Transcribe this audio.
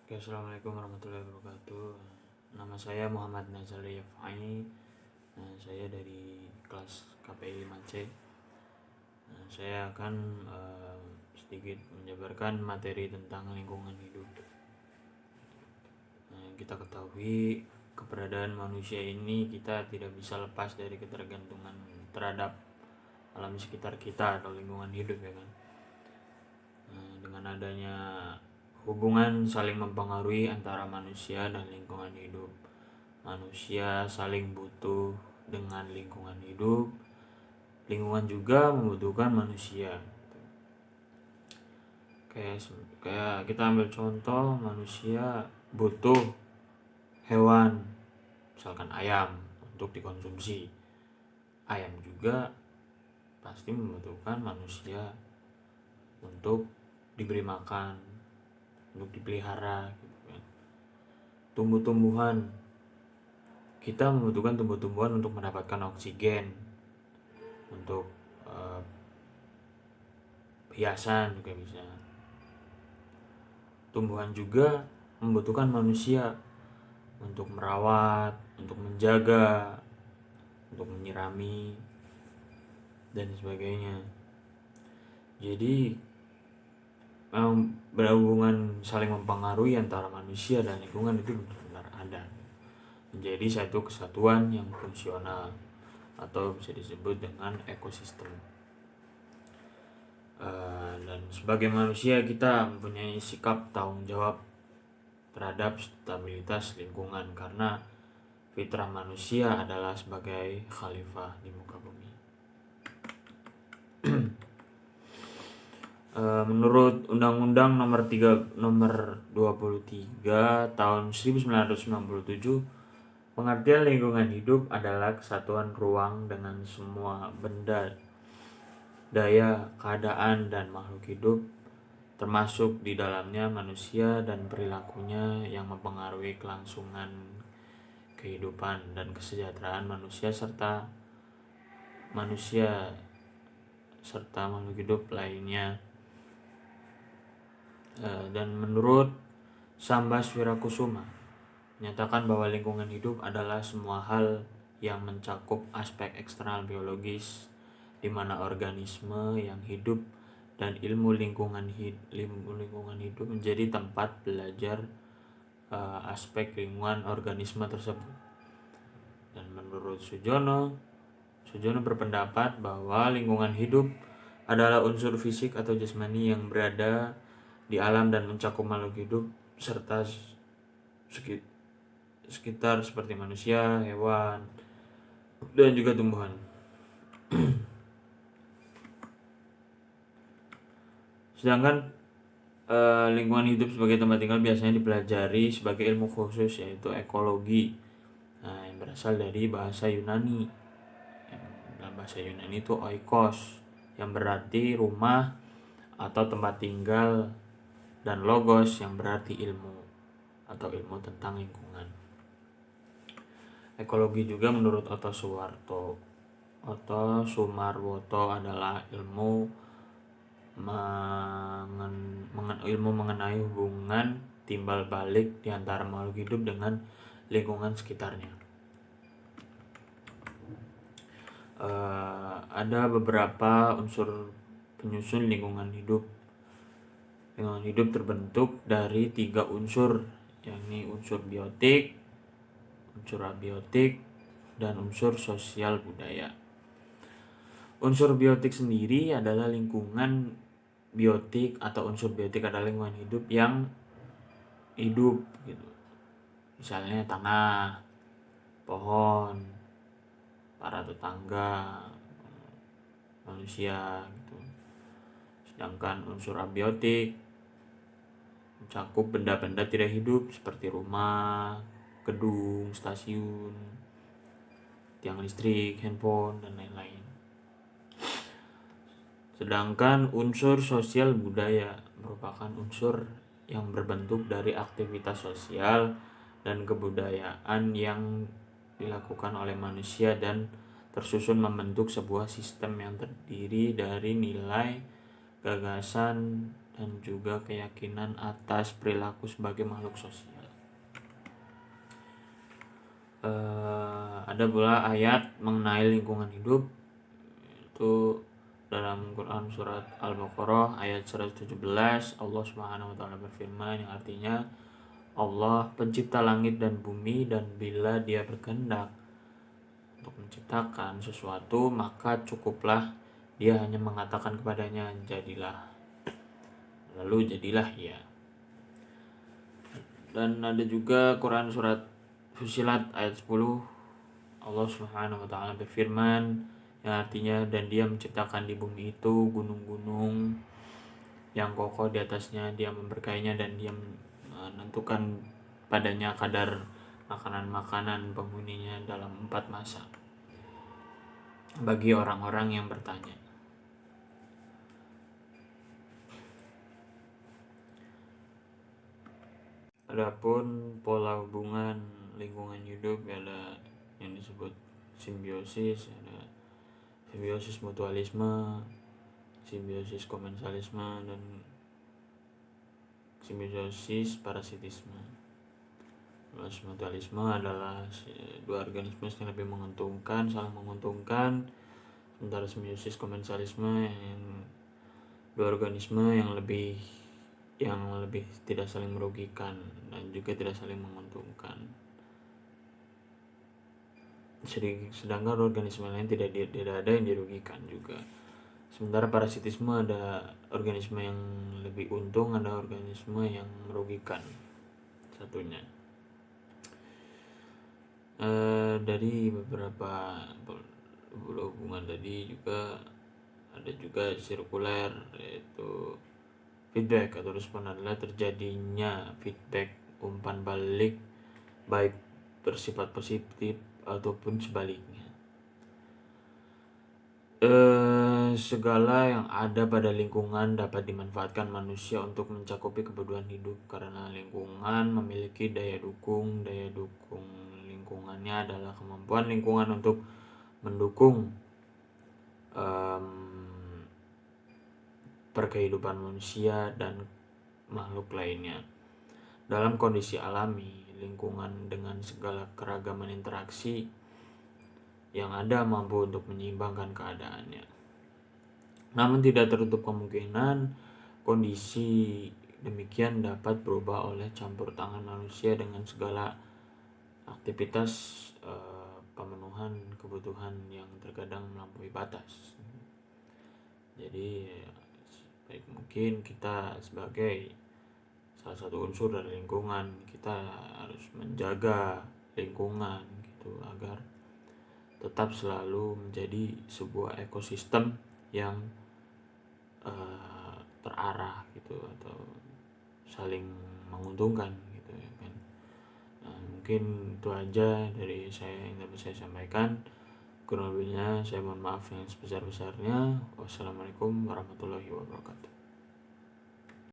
Oke, assalamualaikum warahmatullahi wabarakatuh. Nama saya Muhammad Nazali Yafai. Saya dari kelas KPI 5C. Saya akan sedikit menjabarkan materi tentang lingkungan hidup. Kita ketahui keberadaan manusia ini kita tidak bisa lepas dari ketergantungan terhadap alam sekitar kita atau lingkungan hidup, ya kan. Dengan adanya hubungan saling mempengaruhi antara manusia dan lingkungan hidup, manusia saling butuh dengan lingkungan hidup, lingkungan juga membutuhkan manusia. Kayak kita ambil contoh, manusia butuh hewan, misalkan ayam, untuk dikonsumsi. Ayam juga pasti membutuhkan manusia untuk diberi makan, untuk dipelihara, gitu kan. Tumbuh-tumbuhan, kita membutuhkan tumbuh-tumbuhan untuk mendapatkan oksigen, untuk hiasan juga bisa. Tumbuhan juga membutuhkan manusia untuk merawat, untuk menjaga, untuk menyirami, dan sebagainya. Jadi memang berhubungan saling mempengaruhi antara manusia dan lingkungan itu benar-benar ada, menjadi satu kesatuan yang fungsional atau bisa disebut dengan ekosistem. Dan sebagai manusia kita mempunyai sikap tanggung jawab terhadap stabilitas lingkungan, karena fitrah manusia adalah sebagai khalifah di muka bumi. Menurut Undang-Undang nomor 23 tahun 1997, pengertian lingkungan hidup adalah kesatuan ruang dengan semua benda, daya, keadaan, dan makhluk hidup, termasuk di dalamnya manusia dan perilakunya yang mempengaruhi kelangsungan kehidupan dan kesejahteraan manusia serta makhluk hidup lainnya. Dan menurut Sambas Wirakusuma menyatakan bahwa lingkungan hidup adalah semua hal yang mencakup aspek eksternal biologis, di mana organisme yang hidup dan ilmu lingkungan hidup menjadi tempat belajar aspek lingkungan organisme tersebut. Dan menurut Sujono berpendapat bahwa lingkungan hidup adalah unsur fisik atau jasmani yang berada di alam dan mencakup makhluk hidup serta sekitar seperti manusia, hewan, dan juga tumbuhan. Sedangkan lingkungan hidup sebagai tempat tinggal biasanya dipelajari sebagai ilmu khusus, yaitu ekologi. Yang berasal dari bahasa Yunani. Dalam bahasa Yunani itu oikos, yang berarti rumah atau tempat tinggal, dan logos yang berarti ilmu atau ilmu tentang lingkungan. Ekologi juga menurut Otto Sumarwoto adalah ilmu mengenai hubungan timbal balik di antara makhluk hidup dengan lingkungan sekitarnya. Ada beberapa unsur penyusun lingkungan hidup. Lingkungan hidup terbentuk dari 3 unsur, yakni unsur biotik, unsur abiotik, dan unsur sosial budaya. Unsur biotik sendiri adalah lingkungan biotik atau unsur biotik adalah lingkungan hidup yang hidup gitu. Misalnya tanah, pohon, para tetangga, manusia gitu. Sedangkan unsur abiotik mencakup benda-benda tidak hidup seperti rumah, gedung, stasiun, tiang listrik, handphone, dan lain-lain. Sedangkan unsur sosial budaya merupakan unsur yang berbentuk dari aktivitas sosial dan kebudayaan yang dilakukan oleh manusia dan tersusun membentuk sebuah sistem yang terdiri dari nilai, gagasan, dan juga keyakinan atas perilaku sebagai makhluk sosial. Ada pula ayat mengenai lingkungan hidup, itu dalam Quran surat Al-Baqarah ayat 117. Allah Subhanahu wa taala berfirman, yang artinya Allah pencipta langit dan bumi, dan bila Dia berkehendak untuk menciptakan sesuatu, maka cukuplah Dia hanya mengatakan kepadanya, jadilah, lalu jadilah ia. Dan ada juga Quran surat Fusilat ayat 10, Allah Subhanahu wa taala berfirman, yang artinya dan Dia menciptakan di bumi itu gunung-gunung yang kokoh di atasnya, Dia memberkainya, dan Dia menentukan padanya kadar makanan-makanan penghuninya dalam 4 masa bagi orang-orang yang bertanya. Adapun pola hubungan lingkungan hidup ada yang disebut simbiosis, ada simbiosis mutualisme, simbiosis komensalisme, dan simbiosis parasitisme. Mutualisme adalah dua organisme yang lebih menguntungkan, saling menguntungkan, sementara simbiosis komensalisme yang dua organisme yang lebih tidak saling merugikan dan juga tidak saling menguntungkan. Sedangkan organisme lain tidak ada yang dirugikan juga. Sementara parasitisme ada organisme yang lebih untung, ada organisme yang merugikan satunya. Dari beberapa hubungan tadi juga ada juga sirkuler, yaitu feedback atau respon adalah terjadinya feedback umpan balik baik bersifat positif ataupun sebaliknya. Segala yang ada pada lingkungan dapat dimanfaatkan manusia untuk mencakupi kebutuhan hidup, karena lingkungan memiliki daya dukung. Daya dukung lingkungannya adalah kemampuan lingkungan untuk mendukung perkehidupan manusia dan makhluk lainnya. Dalam kondisi alami, lingkungan dengan segala keragaman interaksi yang ada mampu untuk menyeimbangkan keadaannya. Namun tidak tertutup kemungkinan kondisi demikian dapat berubah oleh campur tangan manusia dengan segala aktivitas pemenuhan kebutuhan yang terkadang melampaui batas. Jadi baik mungkin kita sebagai salah satu unsur dari lingkungan, kita harus menjaga lingkungan gitu agar tetap selalu menjadi sebuah ekosistem yang terarah gitu atau saling menguntungkan gitu ya kan. Mungkin itu aja dari saya yang dapat saya sampaikan. Kurang lebihnya saya mohon maaf yang sebesar-besarnya. Wassalamualaikum warahmatullahi wabarakatuh.